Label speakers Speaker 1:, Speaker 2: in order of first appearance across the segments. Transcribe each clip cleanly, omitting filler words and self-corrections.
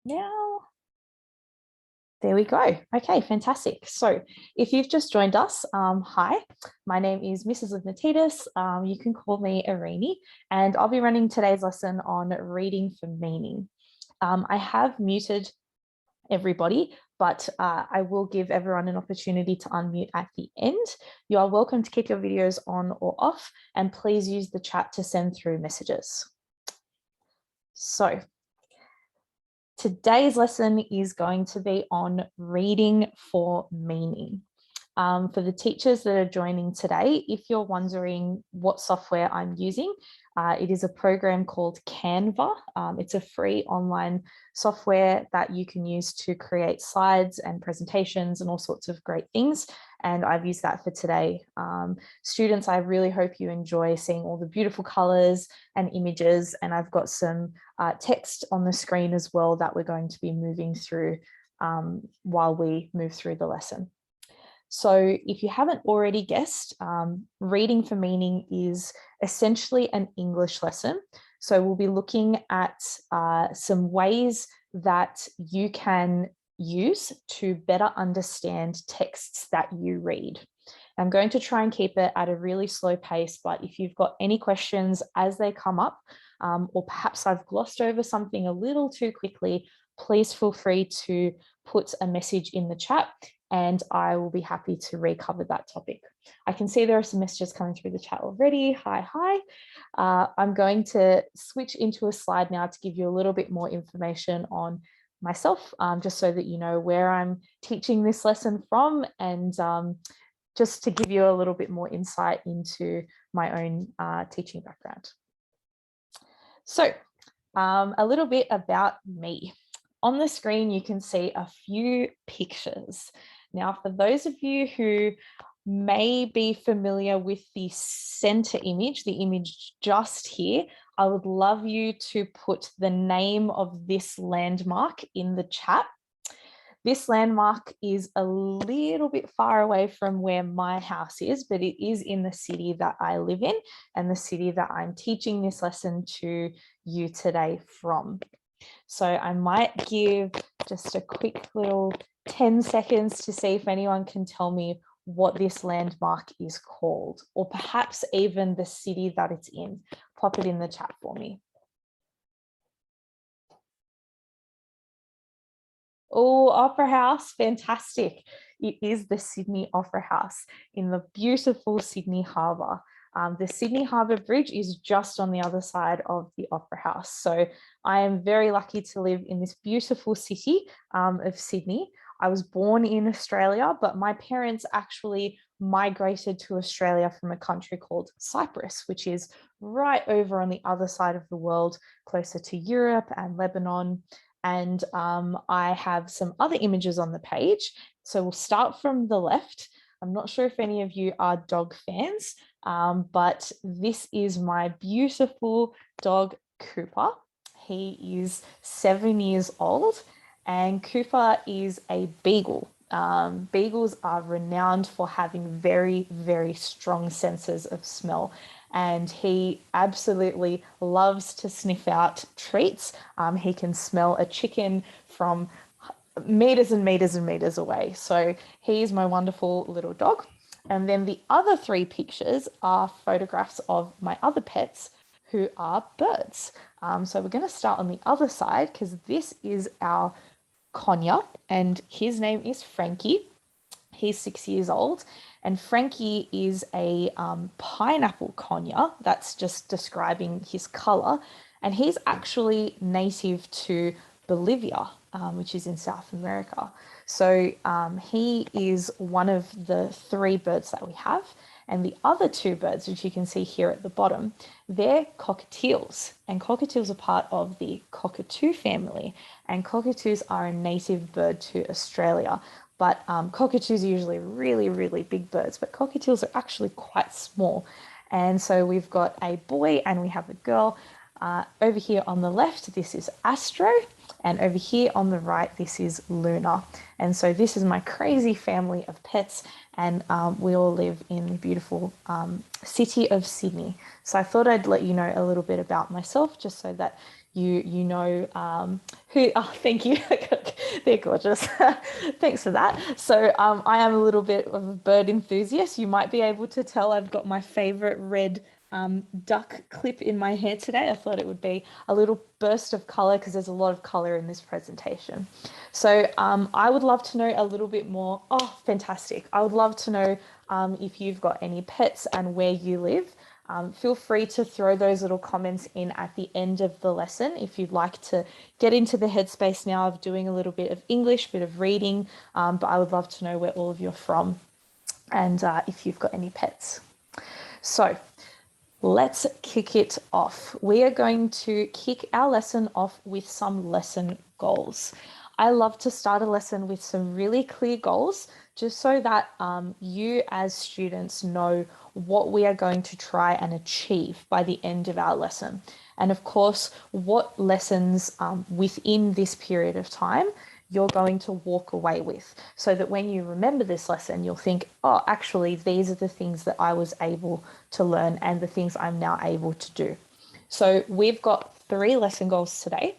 Speaker 1: now. There we go. Okay, fantastic. So if you've just joined us, hi, my name is Mrs. Lignatitis. You can call me Erini, and I'll be running today's lesson on reading for meaning. I have muted everybody, but I will give everyone an opportunity to unmute at the end. You are welcome to keep your videos on or off, and please use the chat to send through messages. So today's lesson is going to be on reading for meaning. For the teachers that are joining today, if you're wondering what software I'm using, it is a program called Canva. It's a free online software that you can use to create slides and presentations and all sorts of great things. And I've used that for today. Students, I really hope you enjoy seeing all the beautiful colors and images. And I've got some text on the screen as well that we're going to be moving through while we move through the lesson. So if you haven't already guessed, reading for meaning is essentially an English lesson. So we'll be looking at some ways that you can use to better understand texts that you read. I'm going to try and keep it at a really slow pace, but if you've got any questions as they come up, or perhaps I've glossed over something a little too quickly, please feel free to put a message in the chat and I will be happy to recover that topic. I can see there are some messages coming through the chat already. Hi. I'm going to switch into a slide now to give you a little bit more information on myself, just so that you know where I'm teaching this lesson from, and just to give you a little bit more insight into my own teaching background. So a little bit about me. On the screen, you can see a few pictures. Now, for those of you who may be familiar with the center image, the image just here, I would love you to put the name of this landmark in the chat. This landmark is a little bit far away from where my house is, but it is in the city that I live in and the city that I'm teaching this lesson to you today from. So I might give just a quick little 10 seconds to see if anyone can tell me what this landmark is called, or perhaps even the city that it's in. Pop it in the chat for me. Oh, Opera House, fantastic. It is the Sydney Opera House in the beautiful Sydney Harbour. The Sydney Harbour Bridge is just on the other side of the Opera House. So I am very lucky to live in this beautiful city of Sydney. I was born in Australia, but my parents actually migrated to Australia from a country called Cyprus, which is right over on the other side of the world, closer to Europe and Lebanon. And I have some other images on the page. So we'll start from the left. I'm not sure if any of you are dog fans, but this is my beautiful dog, Cooper. He is 7 years old, and Cooper is a beagle. Beagles are renowned for having very, very strong senses of smell, and he absolutely loves to sniff out treats. He can smell a chicken from meters and meters and meters away. So he's my wonderful little dog. And then the other three pictures are photographs of my other pets, who are birds. So we're going to start on the other side, because this is our conure, and his name is Frankie. He's 6 years old, and Frankie is a pineapple conure. That's just describing his color, and he's actually native to Bolivia, which is in South America. So he is one of the three birds that we have, and the other two birds, which you can see here at the bottom, they're cockatiels, and cockatiels are part of the cockatoo family, and cockatoos are a native bird to Australia. But cockatoos are usually really, really big birds, but cockatiels are actually quite small. And so we've got a boy and we have a girl. Over here on the left, this is Astro, and over here on the right, this is Luna. And so this is my crazy family of pets, and we all live in the beautiful city of Sydney. So I thought I'd let you know a little bit about myself, just so that you know who, oh, thank you. They're gorgeous. Thanks for that. So I am a little bit of a bird enthusiast. You might be able to tell I've got my favorite red duck clip in my hair today. I thought it would be a little burst of color because there's a lot of color in this presentation. So I would love to know a little bit more. Oh, fantastic. I would love to know if you've got any pets and where you live. Feel free to throw those little comments in at the end of the lesson if you'd like to get into the headspace now of doing a little bit of English, bit of reading, but I would love to know where all of you are from and if you've got any pets. So let's kick it off. We are going to kick our lesson off with some lesson goals. I love to start a lesson with some really clear goals, just so that you as students know what we are going to try and achieve by the end of our lesson. And of course, what lessons within this period of time you're going to walk away with, so that when you remember this lesson, you'll think, oh, actually, these are the things that I was able to learn and the things I'm now able to do. So we've got 3 lesson goals today.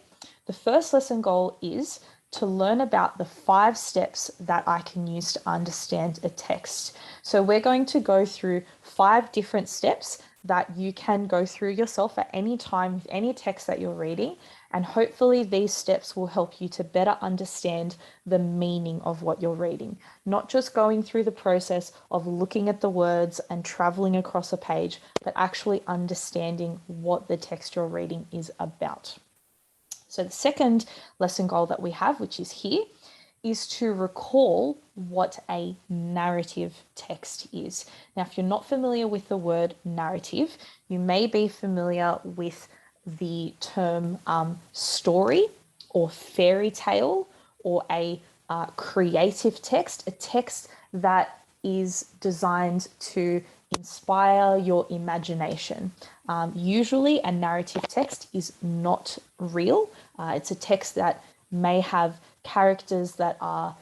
Speaker 1: The first lesson goal is to learn about the 5 steps that I can use to understand a text. So we're going to go through 5 different steps that you can go through yourself at any time with any text that you're reading. And hopefully these steps will help you to better understand the meaning of what you're reading, not just going through the process of looking at the words and traveling across a page, but actually understanding what the text you're reading is about. So the second lesson goal that we have, which is here, is to recall what a narrative text is. Now, if you're not familiar with the word narrative, you may be familiar with the term story or fairy tale or a creative text, a text that is designed to inspire your imagination. Usually a narrative text is not real. It's a text that may have characters that are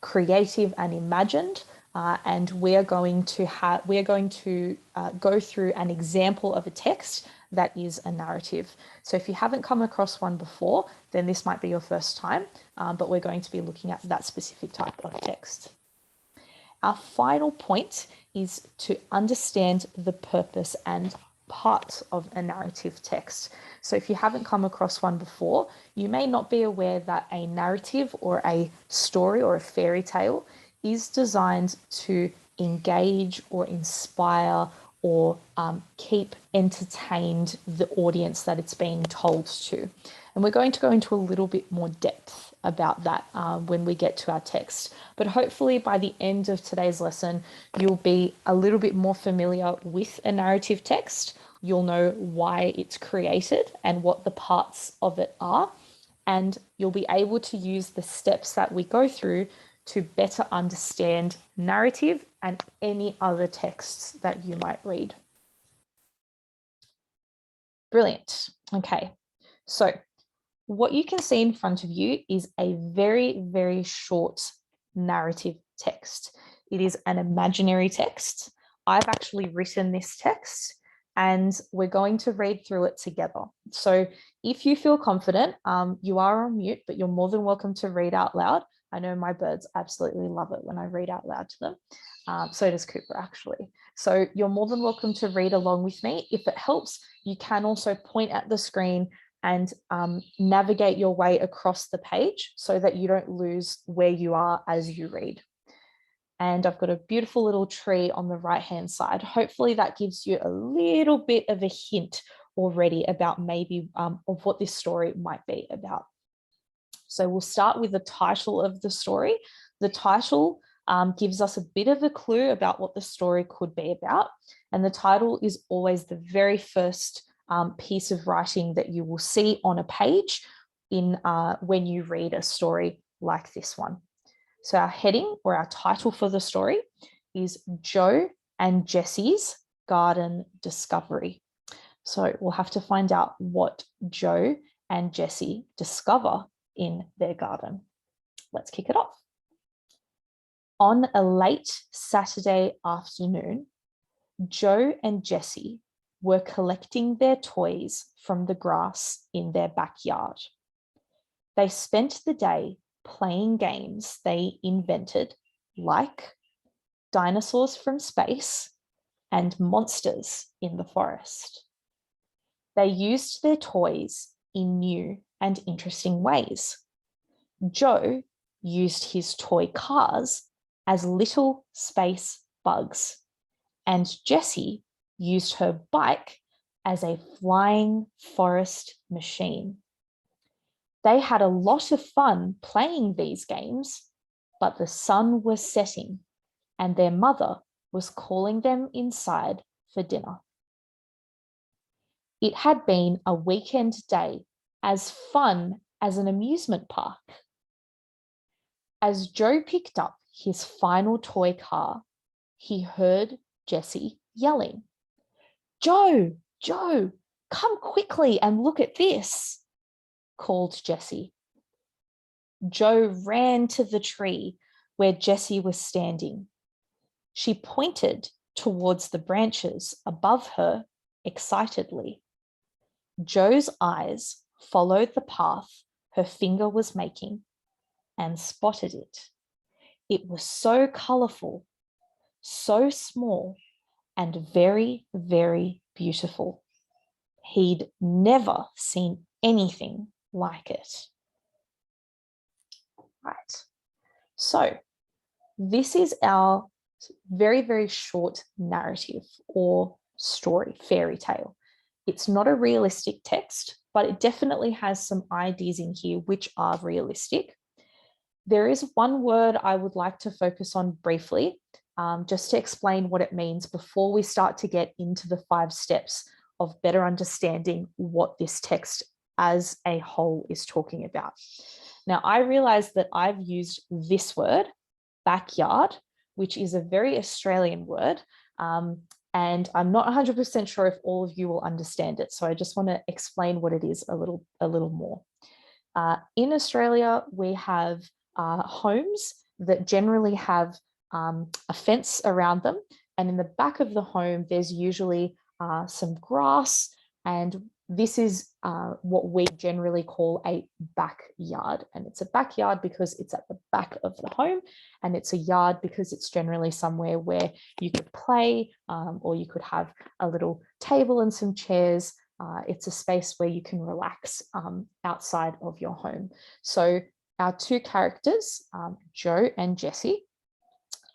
Speaker 1: creative and imagined, and we are going to go through an example of a text that is a narrative. So if you haven't come across one before, then this might be your first time, but we're going to be looking at that specific type of text. Our final point is to understand the purpose and part of a narrative text. So if you haven't come across one before, you may not be aware that a narrative or a story or a fairy tale is designed to engage or inspire or keep entertained the audience that it's being told to. And we're going to go into a little bit more depth about that when we get to our text. But hopefully by the end of today's lesson, you'll be a little bit more familiar with a narrative text. You'll know why it's created and what the parts of it are. And you'll be able to use the steps that we go through to better understand narrative and any other texts that you might read. Brilliant. Okay, so what you can see in front of you is a very, very short narrative text. It is an imaginary text. I've actually written this text and we're going to read through it together. So if you feel confident, you are on mute, but you're more than welcome to read out loud. I know my birds absolutely love it when I read out loud to them. So does Cooper, actually. So you're more than welcome to read along with me. If it helps, you can also point at the screen and navigate your way across the page so that you don't lose where you are as you read. And I've got a beautiful little tree on the right-hand side. Hopefully that gives you a little bit of a hint already about maybe of what this story might be about. So we'll start with the title of the story. The title gives us a bit of a clue about what the story could be about. And the title is always the very first piece of writing that you will see on a page when you read a story like this one. So our heading or our title for the story is Joe and Jessie's Garden Discovery. So we'll have to find out what Joe and Jessie discover in their garden. Let's kick it off. On a late Saturday afternoon, Joe and Jessie were collecting their toys from the grass in their backyard. They spent the day playing games they invented, like dinosaurs from space and monsters in the forest. They used their toys in new and interesting ways. Joe used his toy cars as little space bugs, and Jessie used her bike as a flying forest machine. They had a lot of fun playing these games, but the sun was setting and their mother was calling them inside for dinner. It had been a weekend day as fun as an amusement park. As Joe picked up his final toy car, he heard Jessie yelling, "Joe, Joe, come quickly and look at this," called Jessie. Joe ran to the tree where Jessie was standing. She pointed towards the branches above her excitedly. Joe's eyes followed the path her finger was making and spotted it. It was so colourful, so small, and very, very beautiful. He'd never seen anything like it. Right. So this is our very, very short narrative or story, fairy tale. It's not a realistic text, but it definitely has some ideas in here which are realistic. There is one word I would like to focus on briefly, just to explain what it means before we start to get into the 5 steps of better understanding what this text as a whole is talking about. Now, I realize that I've used this word, backyard, which is a very Australian word, and I'm not 100% sure if all of you will understand it. So I just want to explain what it is a little more. In Australia, we have homes that generally have a fence around them. And in the back of the home, there's usually some grass. And this is what we generally call a backyard. And it's a backyard because it's at the back of the home. And it's a yard because it's generally somewhere where you could play, or you could have a little table and some chairs. It's a space where you can relax outside of your home. So our 2 characters, Joe and Jessie,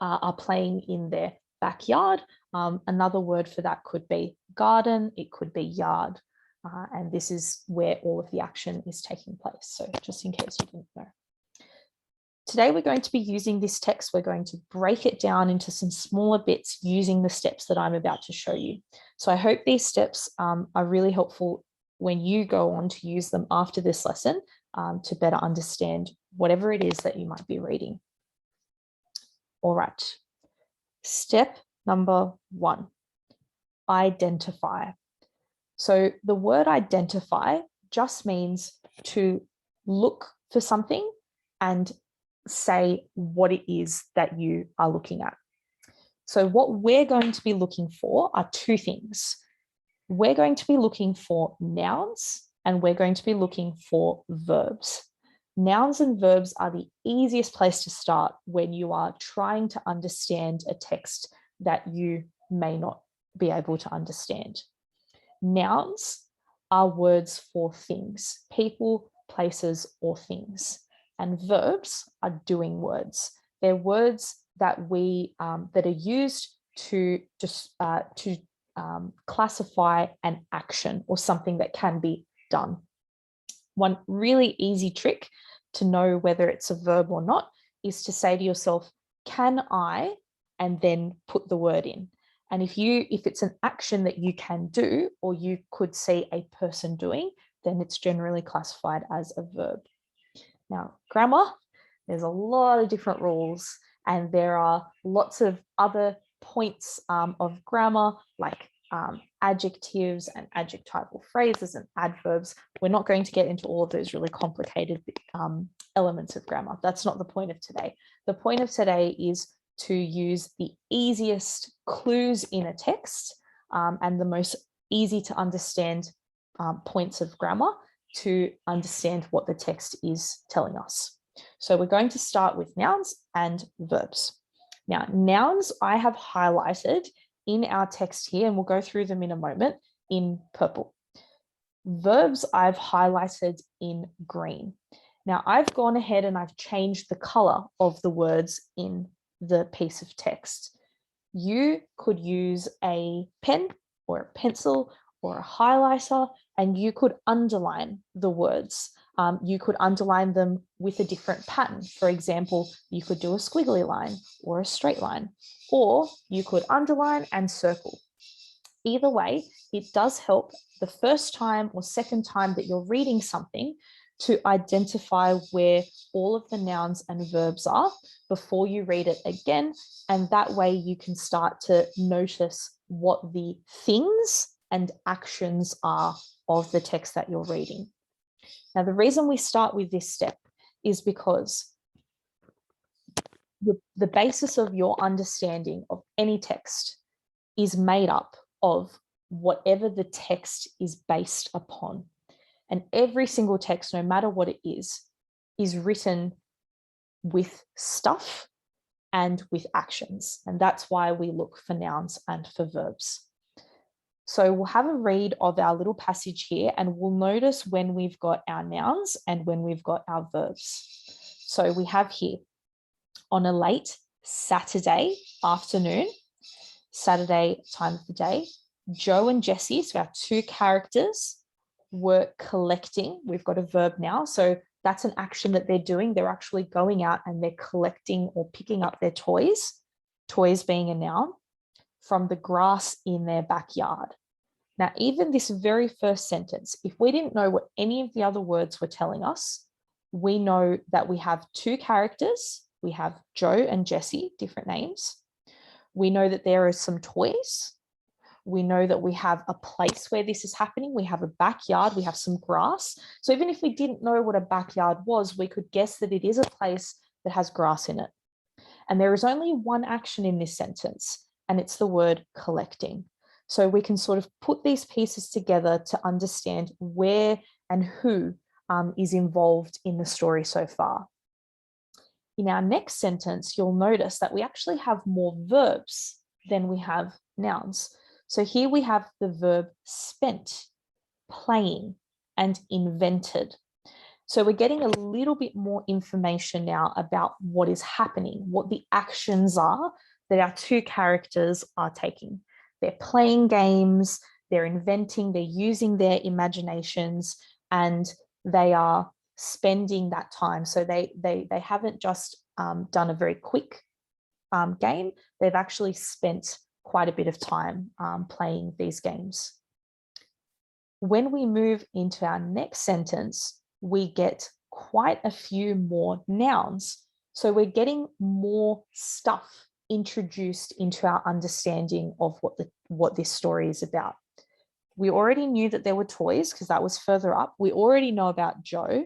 Speaker 1: are playing in their backyard. Another word for that could be garden, it could be yard. And this is where all of the action is taking place. So just in case you didn't know. Today, we're going to be using this text. We're going to break it down into some smaller bits using the steps that I'm about to show you. So I hope these steps are really helpful when you go on to use them after this lesson to better understand whatever it is that you might be reading. All right. Step number 1, identify. So the word identify just means to look for something and say what it is that you are looking at. So what we're going to be looking for are 2 things. We're going to be looking for nouns and we're going to be looking for verbs. Nouns and verbs are the easiest place to start when you are trying to understand a text that you may not be able to understand. Nouns are words for things, people, places, or things. And verbs are doing words. They're words that we that are used to just classify an action or something that can be done. One really easy trick to know whether it's a verb or not is to say to yourself, "Can I?" and then put the word in. And if it's an action that you can do, or you could see a person doing, then it's generally classified as a verb. Now, grammar, there's a lot of different rules, and there are lots of other points of grammar, like adjectives and adjectival phrases and adverbs. We're not going to get into all of those really complicated elements of grammar. That's not the point of today. The point of today is to use the easiest clues in a text and the most easy to understand points of grammar to understand what the text is telling us. So we're going to start with nouns and verbs. Now, nouns I have highlighted in our text here, and we'll go through them in a moment, in purple. Verbs I've highlighted in green. Now, I've gone ahead and I've changed the color of the words in the piece of text. You could use a pen or a pencil or a highlighter, and you could underline the words. You could underline them with a different pattern. For example, you could do a squiggly line or a straight line, or you could underline and circle. Either way, it does help the first time or second time that you're reading something to identify where all of the nouns and verbs are before you read it again. And that way you can start to notice what the things and actions are of the text that you're reading. Now, the reason we start with this step is because the basis of your understanding of any text is made up of whatever the text is based upon. And every single text, no matter what it is written with stuff and with actions. And that's why we look for nouns and for verbs. So we'll have a read of our little passage here, and we'll notice when we've got our nouns and when we've got our verbs. So we have here, on a late Saturday afternoon, Saturday time of the day, Joe and Jessie, so our two characters, were collecting. We've got a verb now, so that's an action that they're doing. They're actually going out and they're collecting or picking up their toys, toys being a noun, from the grass in their backyard. Now, even this very first sentence, if we didn't know what any of the other words were telling us, we know that we have two characters. We have Joe and Jessie, different names. We know that there are some toys. We know that we have a place where this is happening. We have a backyard, we have some grass. So even if we didn't know what a backyard was, we could guess that it is a place that has grass in it. And there is only one action in this sentence, and it's the word collecting. So we can sort of put these pieces together to understand where and who is involved in the story so far. In our next sentence, you'll notice that we actually have more verbs than we have nouns. So here we have the verb spent, playing, and invented. So we're getting a little bit more information now about what is happening, what the actions are that our two characters are taking. They're playing games, they're inventing, they're using their imaginations, and they are spending that time. So they haven't just done a very quick game, they've actually spent quite a bit of time playing these games. When we move into our next sentence, we get quite a few more nouns. So we're getting more stuff introduced into our understanding of what this story is about. We already knew that there were toys because that was further up. We already know about Joe,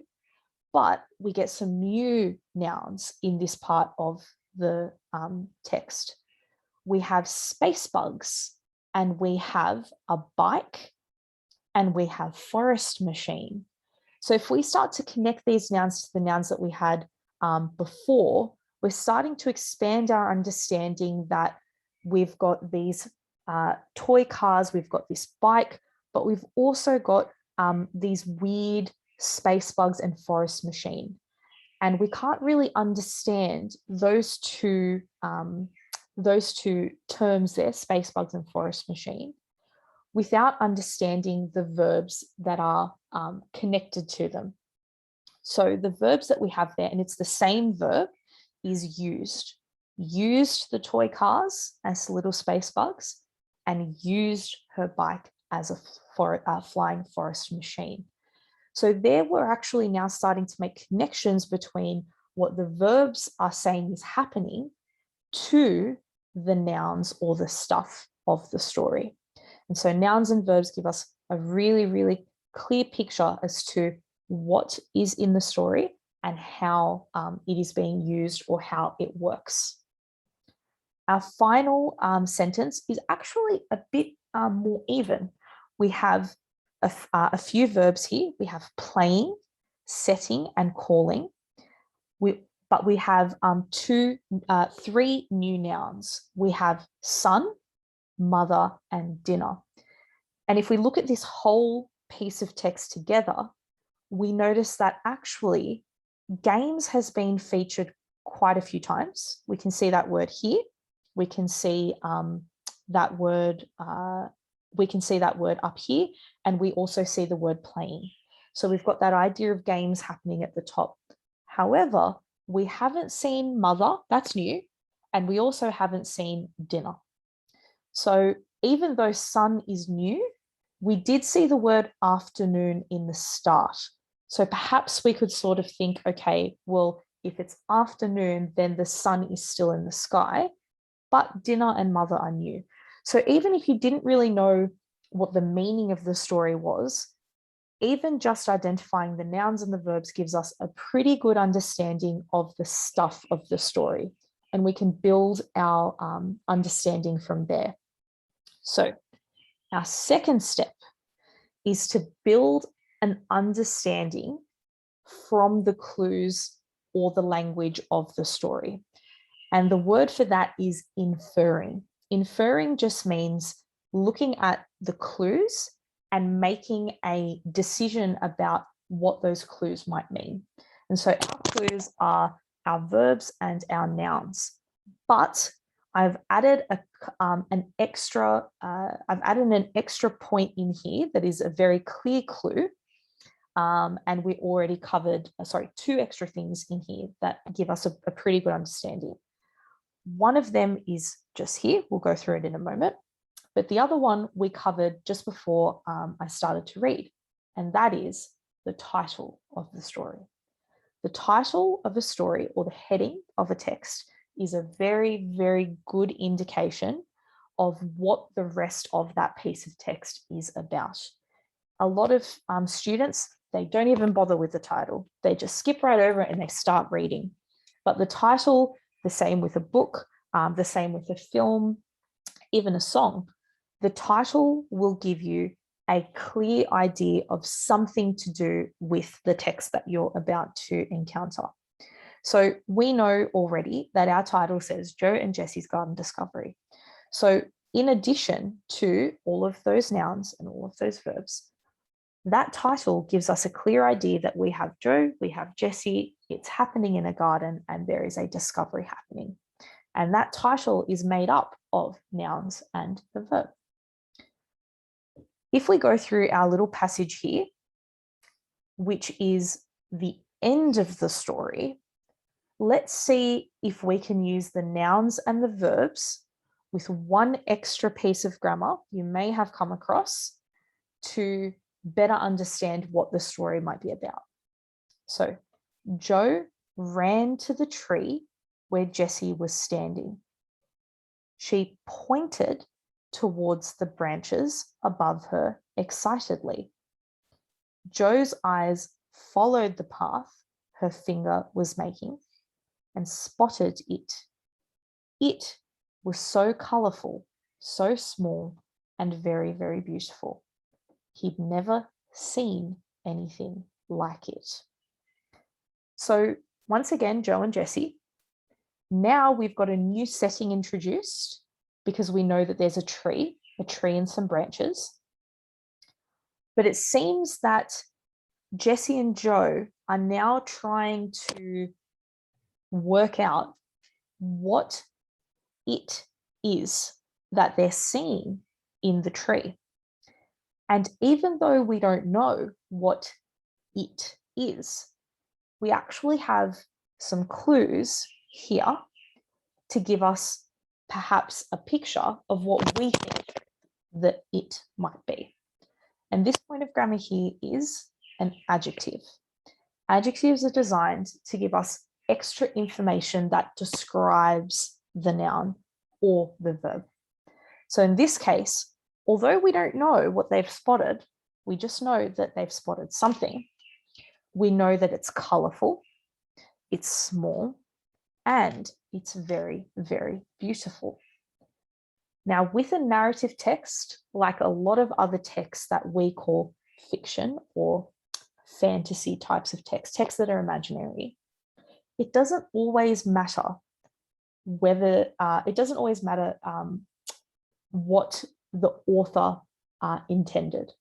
Speaker 1: but we get some new nouns in this part of the text. We have space bugs, and we have a bike, and we have forest machine. So if we start to connect these nouns to the nouns that we had before, we're starting to expand our understanding that we've got these toy cars, we've got this bike, but we've also got these weird space bugs and forest machine. And we can't really understand those two terms there, space bugs and forest machine, without understanding the verbs that are connected to them. So the verbs that we have there, and it's the same verb, is used. Used the toy cars as little space bugs, and used her bike as a flying forest machine. So there we're actually now starting to make connections between what the verbs are saying is happening to the nouns or the stuff of the story. And so nouns and verbs give us a really, really clear picture as to what is in the story and how it is being used or how it works. Our final sentence is actually a bit more even. We have a few verbs here. We have playing, setting, and calling. But we have three new nouns. We have son, mother, and dinner. And if we look at this whole piece of text together, we notice that actually games has been featured quite a few times. We can see that word here. We can see that word. We can see that word up here, and we also see the word playing. So we've got that idea of games happening at the top. However, we haven't seen mother, that's new, and we also haven't seen dinner. So even though sun is new, we did see the word afternoon in the start. So perhaps we could sort of think, okay, well, if it's afternoon, then the sun is still in the sky, but dinner and mother are new. So even if you didn't really know what the meaning of the story was, even just identifying the nouns and the verbs gives us a pretty good understanding of the stuff of the story, and we can build our understanding from there. So our second step is to build an understanding from the clues or the language of the story. And the word for that is inferring. Inferring just means looking at the clues and making a decision about what those clues might mean. And so our clues are our verbs and our nouns. But I've added an extra point in here that is a very clear clue. And we already covered, two extra things in here that give us a pretty good understanding. One of them is just here. We'll go through it in a moment. But the other one we covered just before I started to read, and that is the title of the story. The title of a story or the heading of a text is a very, very good indication of what the rest of that piece of text is about. A lot of students, they don't even bother with the title. They just skip right over it and they start reading. But the title, the same with a book, the same with a film, even a song, the title will give you a clear idea of something to do with the text that you're about to encounter. So we know already that our title says Joe and Jesse's Garden Discovery. So in addition to all of those nouns and all of those verbs, that title gives us a clear idea that we have Joe, we have Jesse, it's happening in a garden, and there is a discovery happening. And that title is made up of nouns and the verb. If we go through our little passage here, which is the end of the story, let's see if we can use the nouns and the verbs with one extra piece of grammar you may have come across to better understand what the story might be about. So, Joe ran to the tree where Jessie was standing. She pointed towards the branches above her excitedly. Joe's eyes followed the path her finger was making and spotted it. It was so colourful, so small, and very, very beautiful. He'd never seen anything like it. So once again, Joe and Jessie, now we've got a new setting introduced because we know that there's a tree and some branches. But it seems that Jessie and Joe are now trying to work out what it is that they're seeing in the tree. And even though we don't know what it is, we actually have some clues here to give us perhaps a picture of what we think that it might be. And this point of grammar here is an adjective. Adjectives are designed to give us extra information that describes the noun or the verb. So in this case, although we don't know what they've spotted, we just know that they've spotted something. We know that it's colourful, it's small, and it's very, very beautiful. Now, with a narrative text, like a lot of other texts that we call fiction or fantasy types of text, texts that are imaginary, it doesn't always matter whether, what the author intended.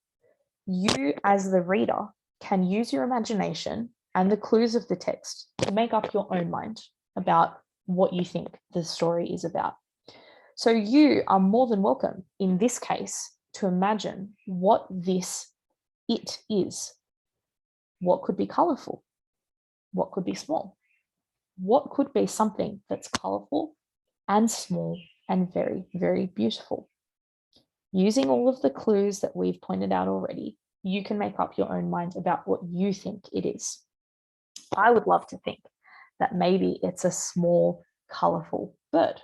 Speaker 1: You, as the reader, can use your imagination and the clues of the text to make up your own mind about what you think the story is about. So you are more than welcome, in this case, to imagine what it is. What could be colorful? What could be small? What could be something that's colorful and small and very, very beautiful? Using all of the clues that we've pointed out already, you can make up your own mind about what you think it is. I would love to think that maybe it's a small, colorful bird.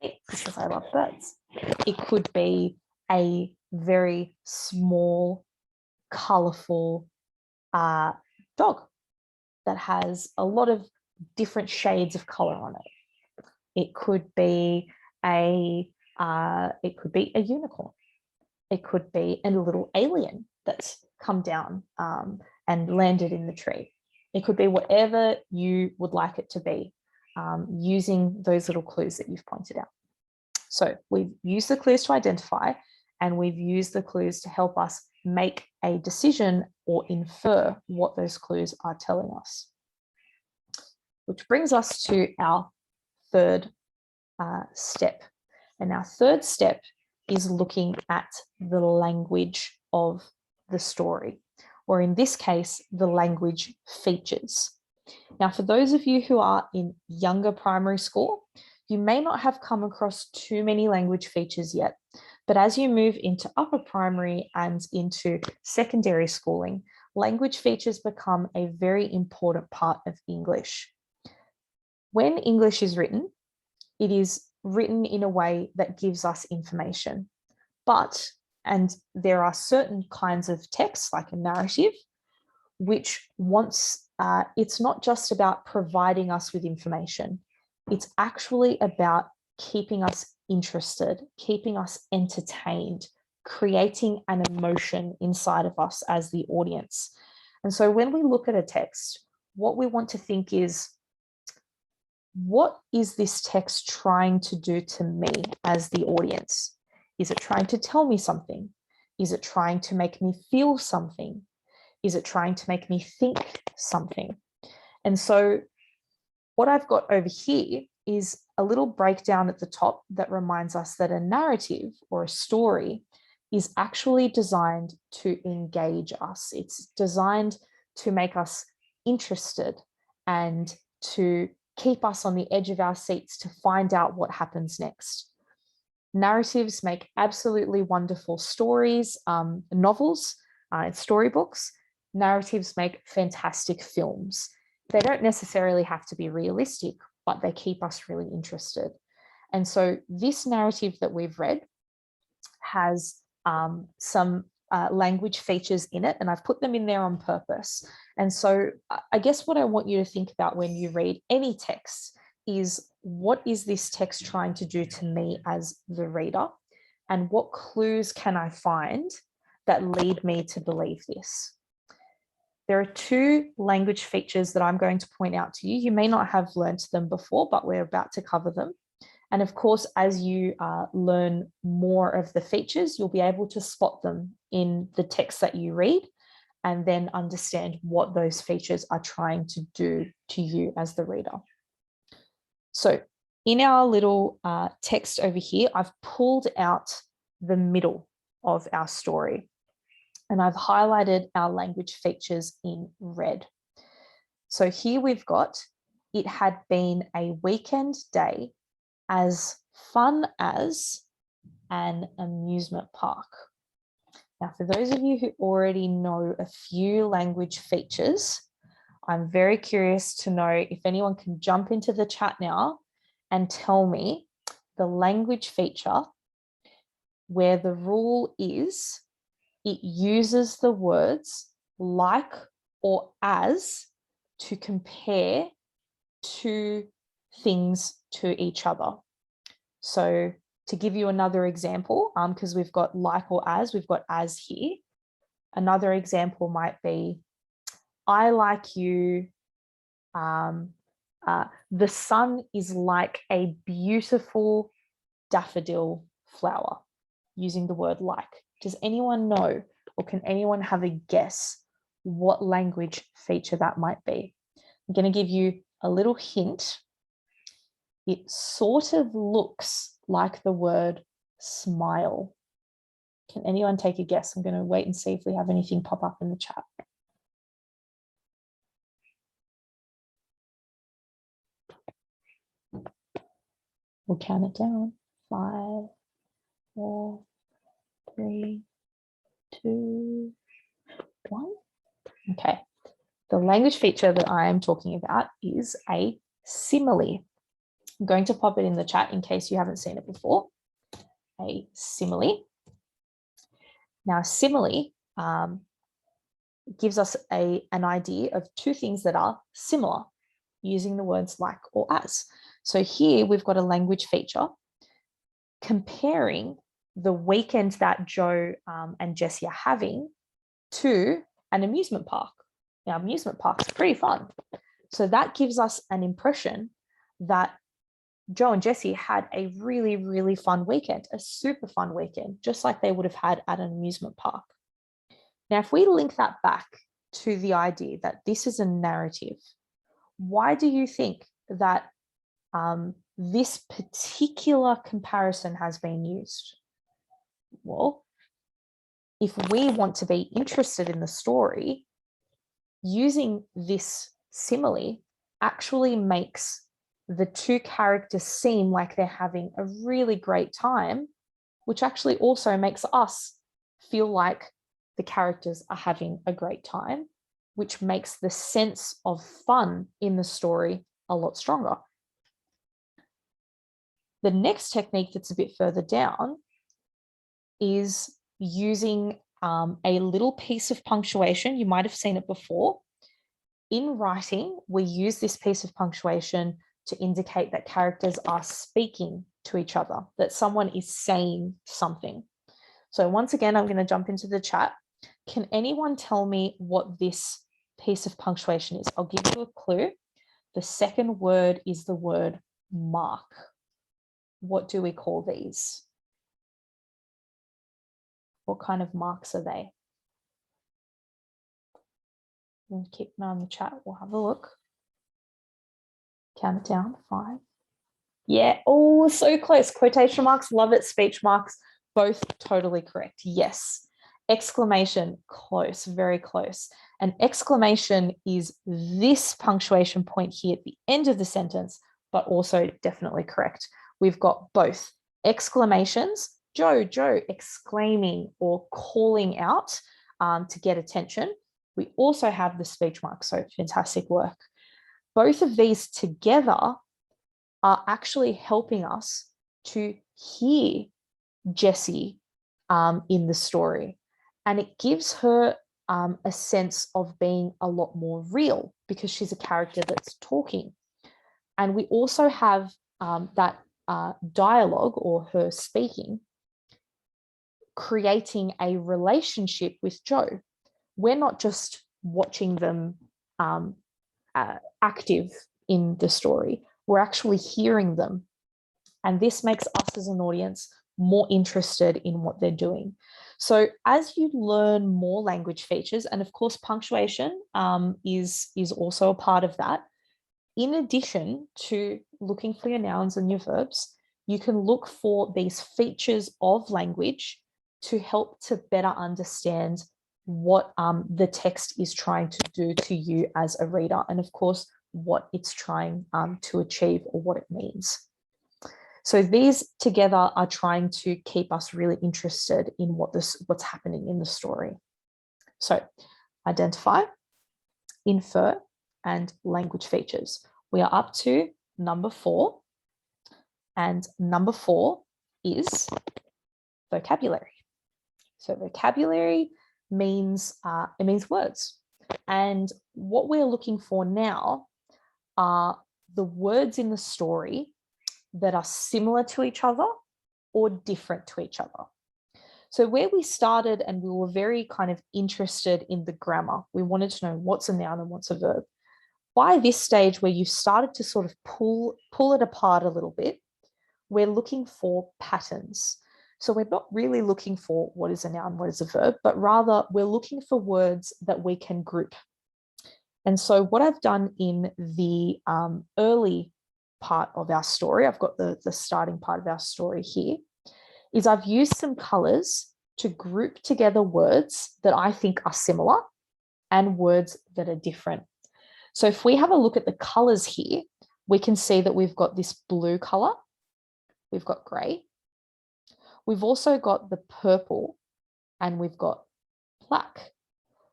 Speaker 1: Because I love birds. It could be a very small, colorful dog that has a lot of different shades of color on it. It could be a unicorn. It could be a little alien that's come down and landed in the tree. It could be whatever you would like it to be, using those little clues that you've pointed out. So we've used the clues to identify, and we've used the clues to help us make a decision or infer what those clues are telling us. Which brings us to our third step. And our third step is looking at the language of the story, or in this case, the language features. Now, for those of you who are in younger primary school, you may not have come across too many language features yet, but as you move into upper primary and into secondary schooling, language features become a very important part of English. When English is written, it is written in a way that gives us information. And there are certain kinds of text, like a narrative, which it's not just about providing us with information. It's actually about keeping us interested, keeping us entertained, creating an emotion inside of us as the audience. And so when we look at a text, what we want to think is, what is this text trying to do to me as the audience? Is it trying to tell me something? Is it trying to make me feel something? Is it trying to make me think something? And so what I've got over here is a little breakdown at the top that reminds us that a narrative or a story is actually designed to engage us. It's designed to make us interested and to keep us on the edge of our seats to find out what happens next. Narratives make absolutely wonderful stories, novels, and storybooks. Narratives make fantastic films. They don't necessarily have to be realistic, but they keep us really interested. And so this narrative that we've read has some language features in it, and I've put them in there on purpose. And so I guess what I want you to think about when you read any text is, what is this text trying to do to me as the reader? And what clues can I find that lead me to believe this? There are two language features that I'm going to point out to you. You may not have learned them before, but we're about to cover them. And of course, as you learn more of the features, you'll be able to spot them in the text that you read and then understand what those features are trying to do to you as the reader. So in our little text over here, I've pulled out the middle of our story, and I've highlighted our language features in red. So here we've got, it had been a weekend day as fun as an amusement park. Now, for those of you who already know a few language features, I'm very curious to know if anyone can jump into the chat now and tell me the language feature where the rule is it uses the words like or as to compare two things to each other. So to give you another example, because we've got like or as, we've got as here. Another example might be, I like you. The sun is like a beautiful daffodil flower, using the word like. Does anyone know, or can anyone have a guess what language feature that might be? I'm going to give you a little hint. It sort of looks like the word smile. Can anyone take a guess? I'm going to wait and see if we have anything pop up in the chat. We'll count it down. 5, 4, 3, 2, 1. Okay. The language feature that I am talking about is a simile. I'm going to pop it in the chat in case you haven't seen it before. A simile. Now, simile gives us an idea of two things that are similar, using the words like or as. So here we've got a language feature comparing the weekend that Joe and Jessie are having to an amusement park. Now, amusement park's pretty fun. So that gives us an impression that Joe and Jessie had a really, really fun weekend, a super fun weekend, just like they would have had at an amusement park. Now, if we link that back to the idea that this is a narrative, why do you think that this particular comparison has been used? Well, if we want to be interested in the story, using this simile actually makes the two characters seem like they're having a really great time, which actually also makes us feel like the characters are having a great time, which makes the sense of fun in the story a lot stronger. The next technique that's a bit further down is using a little piece of punctuation. You might have seen it before. In writing, we use this piece of punctuation to indicate that characters are speaking to each other, that someone is saying something. So once again, I'm going to jump into the chat. Can anyone tell me what this piece of punctuation is? I'll give you a clue. The second word is the word mark. What do we call these? What kind of marks are they? And keep an eye on the chat. We'll have a look. Count it down. 5. Yeah. Oh, so close. Quotation marks. Love it. Speech marks. Both totally correct. Yes. Exclamation. Close. Very close. An exclamation is this punctuation point here at the end of the sentence, but also definitely correct. We've got both exclamations. Joe, Joe, exclaiming or calling out to get attention. We also have the speech mark. So fantastic work. Both of these together are actually helping us to hear Jessie in the story. And it gives her a sense of being a lot more real because she's a character that's talking. And we also have that dialogue or her speaking, creating a relationship with Joe. We're not just watching them active in the story. We're actually hearing them. And this makes us as an audience more interested in what they're doing. So as you learn more language features, and of course, punctuation is also a part of that. In addition to looking for your nouns and your verbs, you can look for these features of language to help to better understand what the text is trying to do to you as a reader, and of course, what it's trying to achieve or what it means. So these together are trying to keep us really interested in what's happening in the story. So identify, infer, and language features. We are up to number 4, and number 4 is vocabulary. So vocabulary means it means words, and what we're looking for now are the words in the story that are similar to each other or different to each other. So where we started and we were very kind of interested in the grammar, we wanted to know what's a noun and what's a verb. By this stage where you've started to sort of pull it apart a little bit, we're looking for patterns. So we're not really looking for what is a noun, what is a verb, but rather we're looking for words that we can group. And so what I've done in the early part of our story, I've got the starting part of our story here, is I've used some colors to group together words that I think are similar and words that are different. So if we have a look at the colors here, we can see that we've got this blue color, we've got gray, we've also got the purple, and we've got black.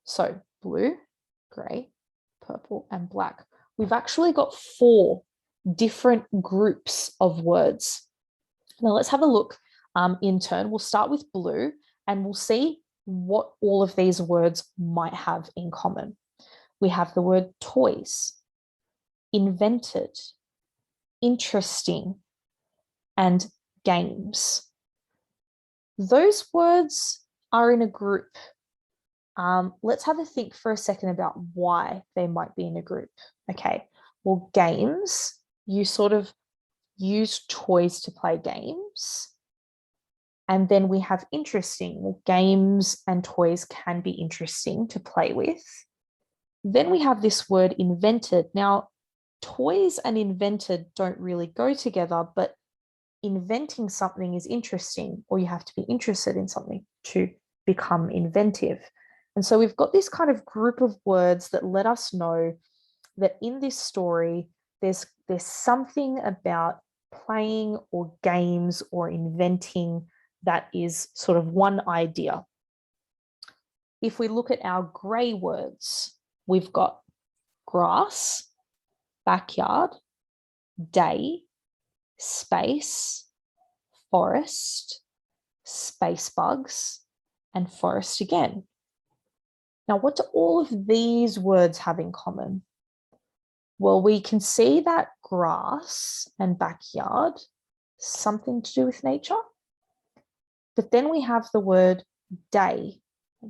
Speaker 1: So blue, gray, purple, and black. We've actually got 4 different groups of words. Now let's have a look in turn. We'll start with blue and we'll see what all of these words might have in common. We have the word toys, invented, interesting, and games. Those words are in a group. Let's have a think for a second about why they might be in a group. Okay, well, games, you sort of use toys to play games. And then we have interesting. Well, games and toys can be interesting to play with. Then we have this word invented. Now, toys and invented don't really go together, but inventing something is interesting, or you have to be interested in something to become inventive. And so we've got this kind of group of words that let us know that in this story, there's something about playing or games or inventing that is sort of one idea. If we look at our grey words, we've got grass, backyard, day, space, forest, space bugs, and forest again. Now, what do all of these words have in common? Well, we can see that grass and backyard, something to do with nature. But then we have the word day.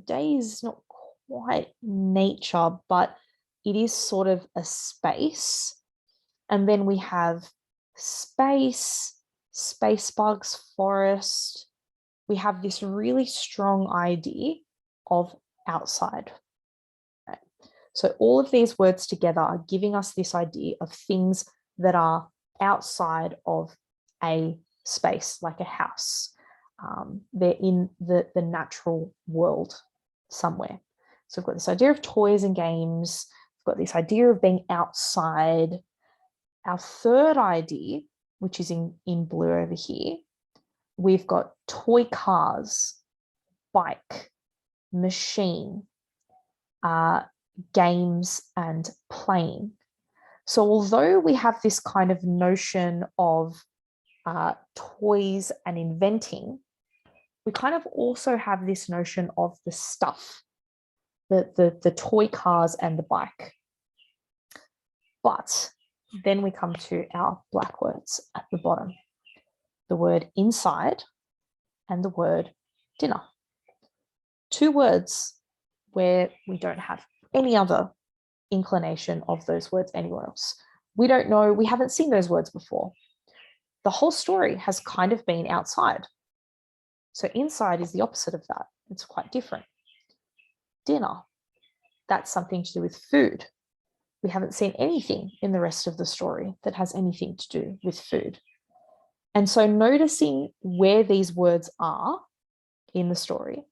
Speaker 1: Day is not quite nature, but it is sort of a space. And then we have space, space bugs, forest. We have this really strong idea of outside. Right? So all of these words together are giving us this idea of things that are outside of a space, like a house. They're in the natural world somewhere. So we've got this idea of toys and games. We've got this idea of being outside. Our third idea, which is in blue over here, we've got toy cars, bike, machine, games, and playing. So although we have this kind of notion of toys and inventing, we kind of also have this notion of the stuff, the toy cars and the bike. But then we come to our black words at the bottom, the word inside and the word dinner. 2 words where we don't have any other inclination of those words anywhere else. We don't know, we haven't seen those words before. The whole story has kind of been outside. So inside is the opposite of that. It's quite different. Dinner, that's something to do with food. We haven't seen anything in the rest of the story that has anything to do with food. And so noticing where these words are in the story,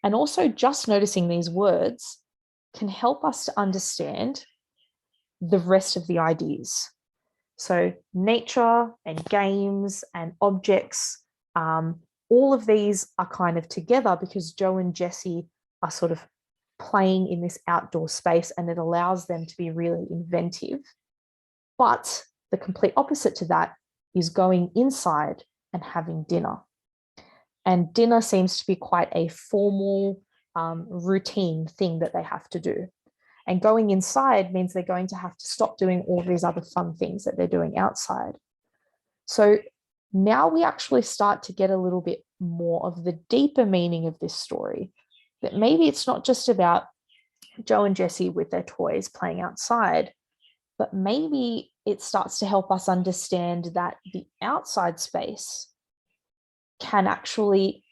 Speaker 1: and also just noticing these words, can help us to understand the rest of the ideas. So nature and games and objects, all of these are kind of together because Joe and Jessie are sort of playing in this outdoor space, and it allows them to be really inventive. But the complete opposite to that is going inside and having dinner. And dinner seems to be quite a formal, routine thing that they have to do. And going inside means they're going to have to stop doing all these other fun things that they're doing outside. So Now we actually start to get a little bit more of the deeper meaning of this story, that maybe it's not just about Joe and Jesse with their toys playing outside, but maybe it starts to help us understand that the outside space can actually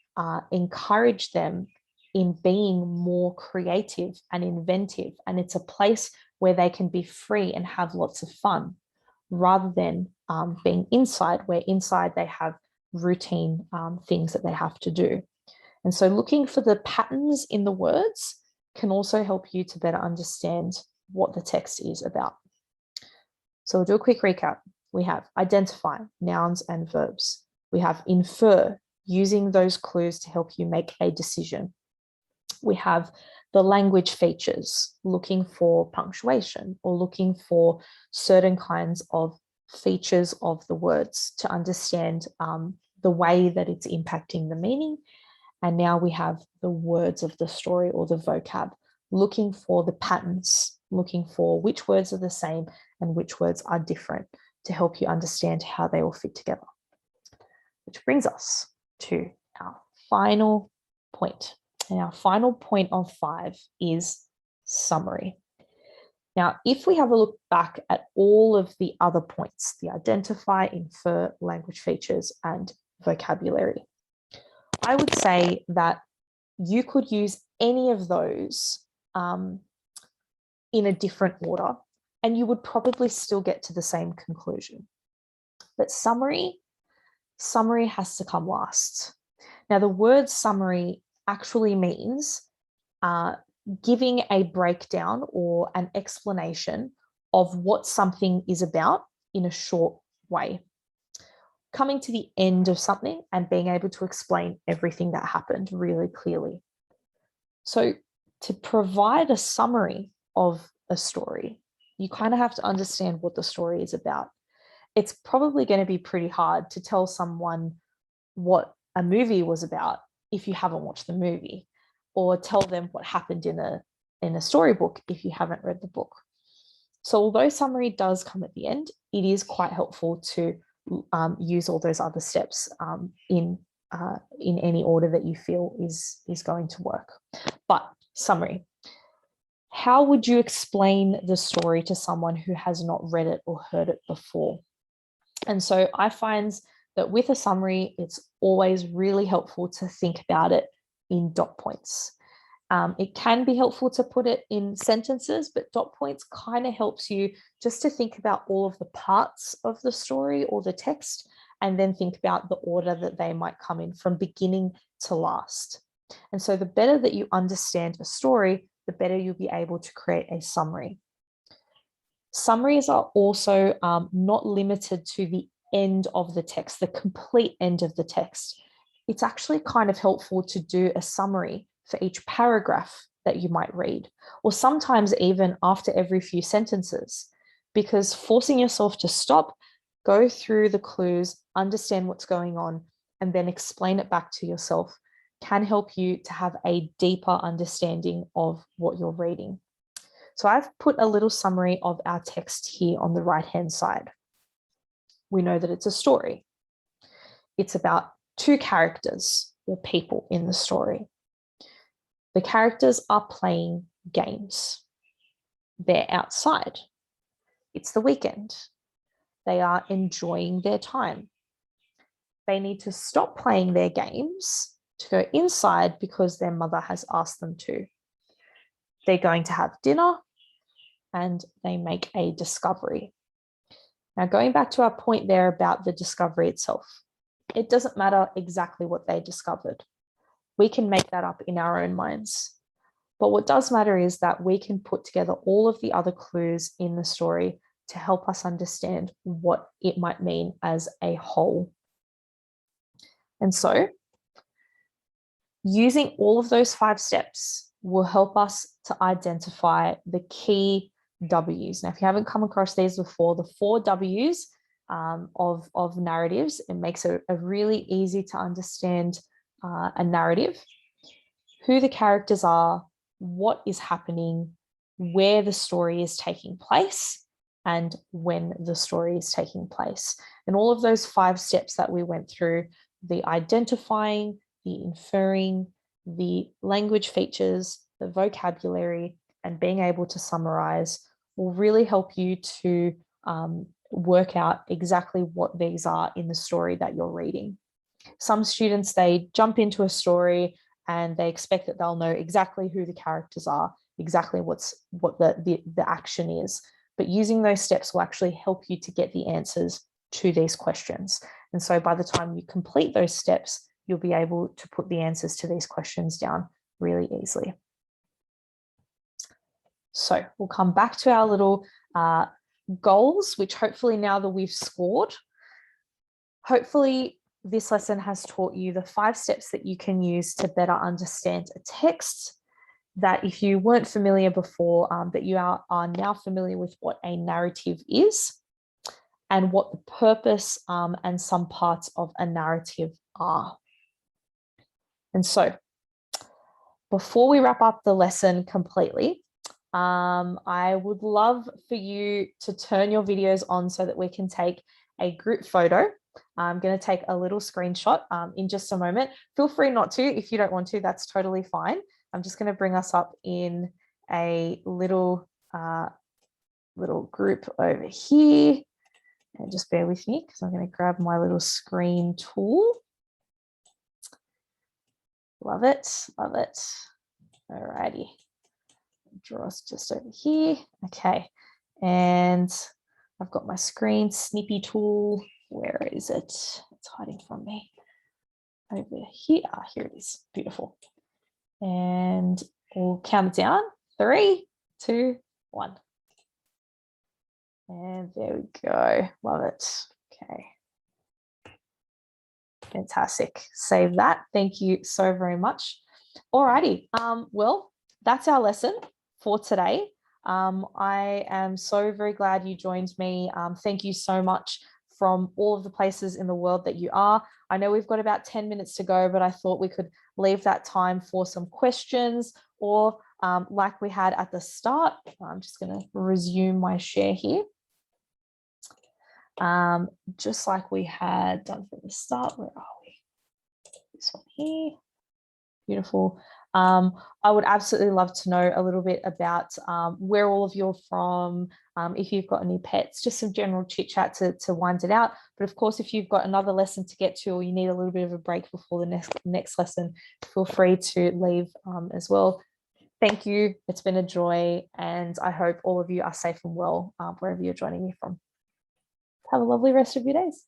Speaker 1: encourage them in being more creative and inventive. And it's a place where they can be free and have lots of fun, rather than being inside, where inside they have routine things that they have to do. And so looking for the patterns in the words can also help you to better understand what the text is about. So we'll do a quick recap. We have identify, nouns and verbs. We have infer, using those clues to help you make a decision. We have the language features, looking for punctuation or looking for certain kinds of features of the words to understand the way that it's impacting the meaning. And now we have the words of the story, or the vocab, looking for the patterns, looking for which words are the same and which words are different, to help you understand how they all fit together. Which brings us to our final point. And our final point of 5 is summary. Now, if we have a look back at all of the other points, the identify, infer, language features, and vocabulary, I would say that you could use any of those in a different order, and you would probably still get to the same conclusion. But summary has to come last. Now, the word summary actually means giving a breakdown or an explanation of what something is about in a short way. Coming to the end of something and being able to explain everything that happened really clearly. So to provide a summary of a story, you kind of have to understand what the story is about. It's probably going to be pretty hard to tell someone what a movie was about if you haven't watched the movie, or tell them what happened in a storybook if you haven't read the book. So although summary does come at the end, it is quite helpful to use all those other steps in any order that you feel is going to work. But summary. How would you explain the story to someone who has not read it or heard it before? And so I find that with a summary, it's always really helpful to think about it in dot points. It can be helpful to put it in sentences, but dot points kind of helps you just to think about all of the parts of the story or the text, and then think about the order that they might come in from beginning to last. And so the better that you understand a story, the better you'll be able to create a summary. Summaries are also not limited to the end of the text, the complete end of the text. It's actually kind of helpful to do a summary for each paragraph that you might read, or sometimes even after every few sentences, because forcing yourself to stop, go through the clues, understand what's going on, and then explain it back to yourself can help you to have a deeper understanding of what you're reading. So I've put a little summary of our text here on the right-hand side. We know that it's a story. It's about 2 characters or people in the story. The characters are playing games. They're outside. It's the weekend. They are enjoying their time. They need to stop playing their games to go inside because their mother has asked them to. They're going to have dinner and they make a discovery. Now, going back to our point there about the discovery itself, it doesn't matter exactly what they discovered. We can make that up in our own minds. But what does matter is that we can put together all of the other clues in the story to help us understand what it might mean as a whole. And so, using all of those 5 steps will help us to identify the key W's. Now, if you haven't come across these before, the 4 W's of narratives, it makes it a really easy to understand a narrative: who the characters are, what is happening, where the story is taking place, and when the story is taking place. And all of those 5 steps that we went through, the identifying, the inferring, the language features, the vocabulary, and being able to summarize will really help you to work out exactly what these are in the story that you're reading. Some students, they jump into a story and they expect that they'll know exactly who the characters are, exactly what the action is. But using those steps will actually help you to get the answers to these questions. And so by the time you complete those steps, you'll be able to put the answers to these questions down really easily. So we'll come back to our little goals, which hopefully now that we've scored, hopefully this lesson has taught you the 5 steps that you can use to better understand a text, that if you weren't familiar before, that you are now familiar with what a narrative is and what the purpose and some parts of a narrative are. And so before we wrap up the lesson completely, I would love for you to turn your videos on so that we can take a group photo. I'm going to take a little screenshot in just a moment. Feel free not to if you don't want to, that's totally fine. I'm just going to bring us up in a little group over here. And just bear with me because I'm going to grab my little screen tool. Love it, love it. Alrighty. Draw us just over here. Okay. And I've got my screen snippy tool. Where is it? It's hiding from me. Over here. Ah, here it is. Beautiful. And we'll count it down. 3, 2, 1. And there we go. Love it. Okay. Fantastic. Save that. Thank you so very much. Alrighty. Well, that's our lesson for today. I am so very glad you joined me. Thank you so much from all of the places in the world that you are. I know we've got about 10 minutes to go, but I thought we could leave that time for some questions or like we had at the start. I'm just going to resume my share here. Just like we had done from the start. Where are we? This one here. Beautiful. I would absolutely love to know a little bit about where all of you're from, if you've got any pets, just some general chit chat to wind it out. But of course, if you've got another lesson to get to or you need a little bit of a break before the next lesson, feel free to leave as well. Thank you. It's been a joy, and I hope all of you are safe and well wherever you're joining me from. Have a lovely rest of your days.